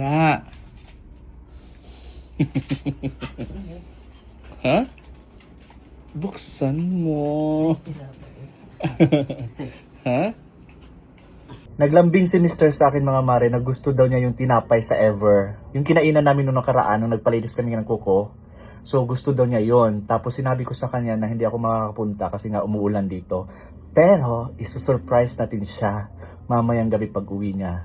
Na. Ha? Buksan mo. Ha? Naglambing si Mr. sa akin mga mare na gusto daw niya yung tinapay sa Ever. Yung kinainan namin noong nakaraan nung nagpalinis kami ng kuko. So gusto daw niya yon. Tapos sinabi ko sa kanya na hindi ako makakapunta kasi nga umuulan dito. Pero isusurprise natin siya mamayang gabi pag uwi niya.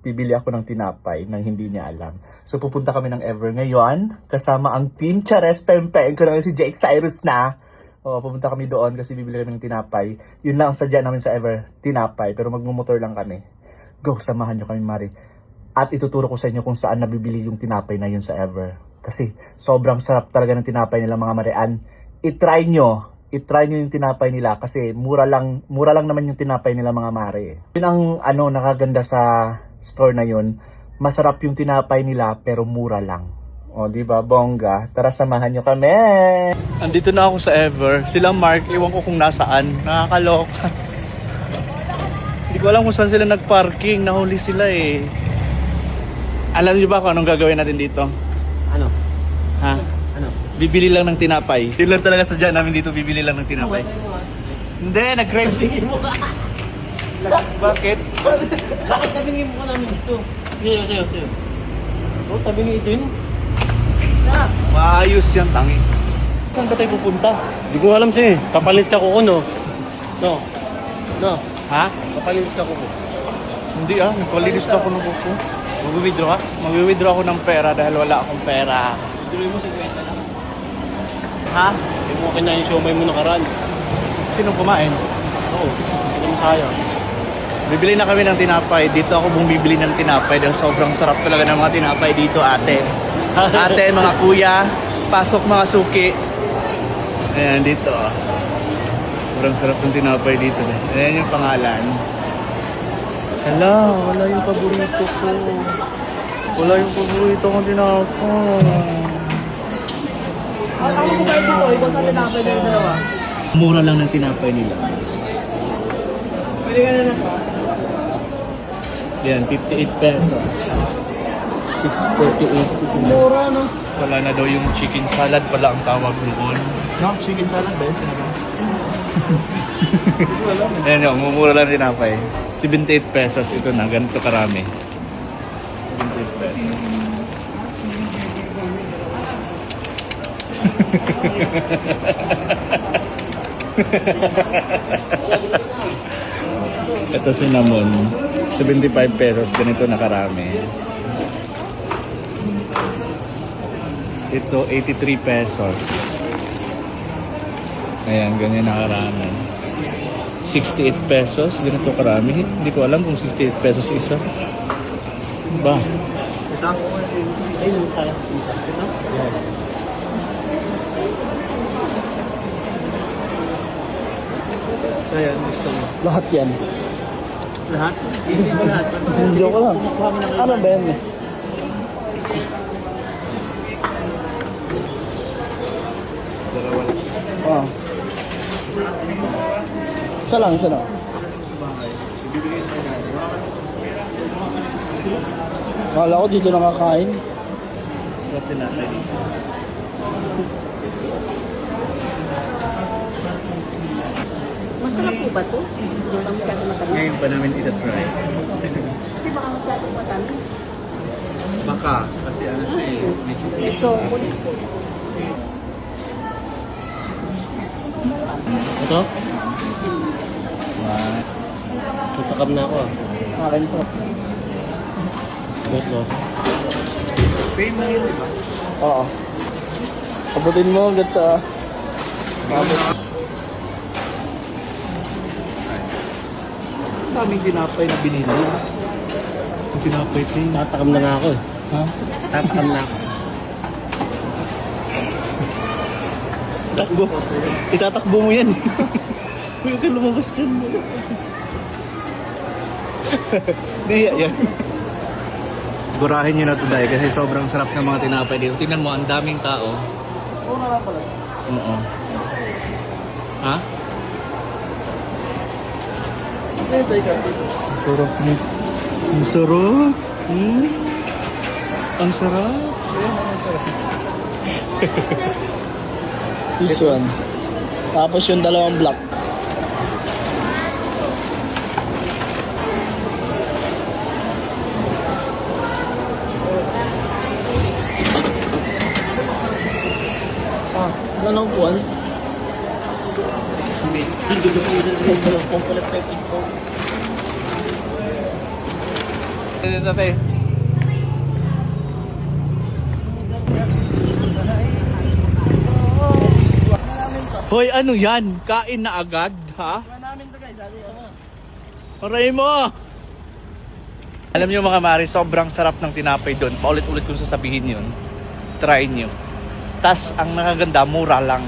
Bibili ako ng tinapay nang hindi niya alam. So pupunta kami ng Ever ngayon kasama ang Team Chares Pempeng ko na si Jake Cyrus na. Pupunta kami doon kasi bibili kami ng tinapay. Yun lang ang sadya namin sa Ever, tinapay. Pero magmumotor lang kami. Go, samahan nyo kami, Mari. At ituturo ko sa inyo kung saan nabibili yung tinapay na yun sa Ever. Kasi sobrang sarap talaga ng tinapay nila mga Marian. I-try nyo yung tinapay nila kasi mura lang naman yung tinapay nila mga Mari. Yun ang nakaganda sa store na yun. Masarap yung tinapay nila pero mura lang. O, di ba, bongga? Tara, samahan nyo kami! Andito na ako sa Ever. Sila Mark, iwan ko kung nasaan. Nakakaloka. Hindi ko alam kung saan sila nagparking. Nahuli sila eh. Alam niyo ba kung anong gagawin natin dito? Ano? Ha? Ano? Bibili lang ng tinapay. Yun lang talaga sadya namin dito, bibili lang ng tinapay. Hindi, nag-crime scene. Bakit? Bakit tabingin mo ka namin dito? Sa'yo. Oh, tabingin ito yun. Maayos yan, tangi. Saan ba tayo pupunta? Hindi ko alam sa'yo eh. Papalinis ka ko no? No. Ha? Papalinis ka ko. Hindi nagpalinis na ako ng buko. Mag-withdraw ka? Mag-withdraw ako ng pera dahil wala akong pera. Withdraw mo 50 lang. Ha? Hindi mo kinain yung siomay mo nakaraan. Sinong kumain? Oo. Hindi mo sayang. Bibili na kami ng tinapay. Dito ako bumibili ng tinapay dahil sobrang sarap talaga ng mga tinapay dito, ate. Ate, mga kuya, pasok mga suki. Ayan, dito. Sobrang sarap ng tinapay dito. Ayan yung pangalan. Hala, wala yung paborito ko. Wala yung paborito kong tinapay. Ako mo kayo dito, ikaw sa tinapay na yung dalawa. Mura lang ng tinapay nila. Pwede ka na na. Yan, 58 pesos. 648. Mura, no? Wala na daw yung chicken salad pala ang tawag noon. No, chicken salad ba yun? Ayan yung, mumura lang tinapay. 78 pesos ito na, ganito karami. 78 pesos. Ito cinnamon, 75 pesos, ganito na karami. Ito 83 pesos. Ayan, ganyan na karami. 68 pesos, ganito karami. Hindi ko alam kung 68 pesos isa. Ba? Ito? Ayun yung sayang. Ito? Ayan, gusto mo. Lahat yan. Lahat? Hindi ba lahat? Hindi ko lang. Ano ba yan eh? Dalawa lang. Oo. Isa lang. Akala ko dito nakakain. Sarap din natin. Masarap po ba to? Hindi ba masyado matamis? Ngayon pa namin ita-try. Kasi baka masyado matamis. Baka, kasi ano siya eh, medyo So, kulit po. Ito? Tutakam na ako ah. Akin to. Weight loss. Same na yun, diba? Oo. Abutin mo hanggat sa... Daming tinapay na binili. Yung tinapay ito yun. Tatakam na nga ako eh. Ha? Tatakam na ako. Takbo. Itatakbo mo yan. Huwag ka lumabas dyan. Hindi, yan. Gurahin nyo na ito dahil kasi sobrang sarap ng mga tinapay dito. Tingnan mo, ang daming tao. Oo na lang pala. Oo. Ha? Teka. Sarap niya. Ang sarap. Ang sarap. Ang sarap. This one. Tapos yung dalawang black. Anong kuwan? Hindi ko po pala pepin ko. Dito tayo. Hoy, ano yan? Kain na agad, ha? Namin to guys, sabi ko. Aray mo! Alam niyo mga mari, sobrang sarap ng tinapay doon. Paulit-ulit kong sasabihin yun. Try nyo. Tas ang nakaganda, mura lang.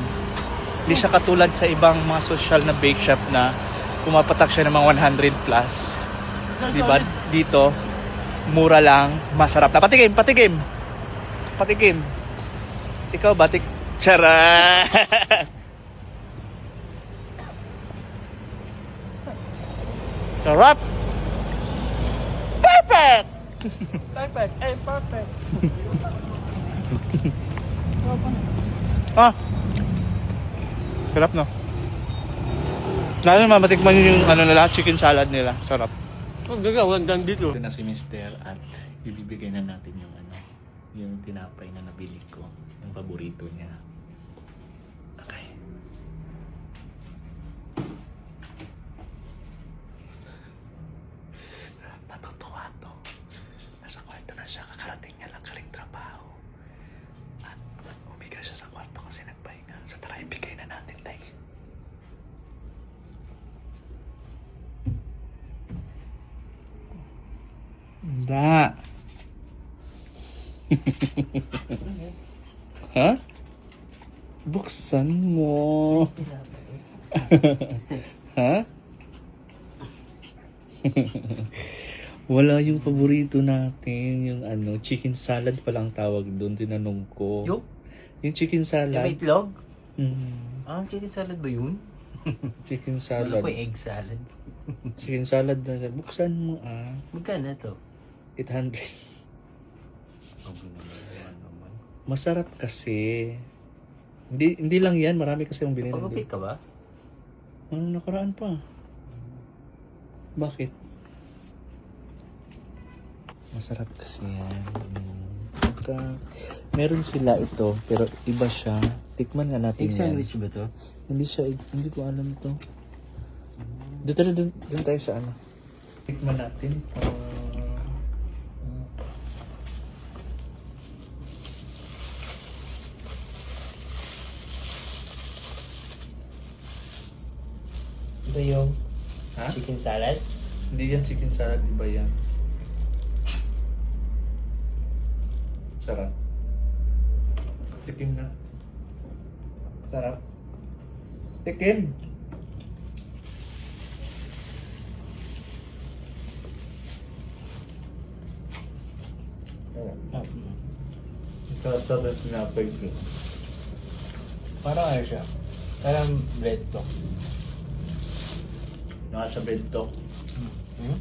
Hindi siya katulad sa ibang mga social na bake shop na pumapatak siya ng mga 100 plus. Diba? Dito, mura lang, masarap na. Patikim, patikim! Patikim. Ikaw, batik. Tara! Sarap! Perfect! Perfect, perfect. Ah! Sarap, no? Lalo naman, matikman yung ano nila, chicken salad nila. Sarap. Ang gagawin dito. Ito na si Mister at ibibigay na natin yung yung tinapay na nabili ko, yung paborito niya. Okay. Matutuwa to. Nasa kwarto na siya, kakarating niya lang galing trabaho. At umiga siya sa kwarto kasi nagpahinga. So tara, ibigay na natin, tay. Da. Ha? Buksan mo. Ha? Wala yung paborito natin, yung chicken salad palang tawag doon, tinanong ko. Yung? Yung chicken Yung salad. may itlog? Mm, Chicken salad ba yun? chicken Wala salad. ko egg salad. Chicken salad na. Buksan mo Magkano to? 800. Masarap kasi. Hindi lang yan, marami kasi yung binili. Pag-upit ka ba? Nakaraan pa. Bakit? Masarap kasi yan. Meron sila ito, pero iba siya. Tikman nga natin Egg yan. sandwich ba to? Hindi siya, hindi ko alam to. Doon tayo sa Tikman natin. Ito yung Ha? chicken salad? Hindi yan chicken salad, iba yan. Sarap. Tikim na. Sarap. Tikim. Sarap yung sinapay ko. Parang ano siya? Parang bread to. Nasa bread to. Hmm?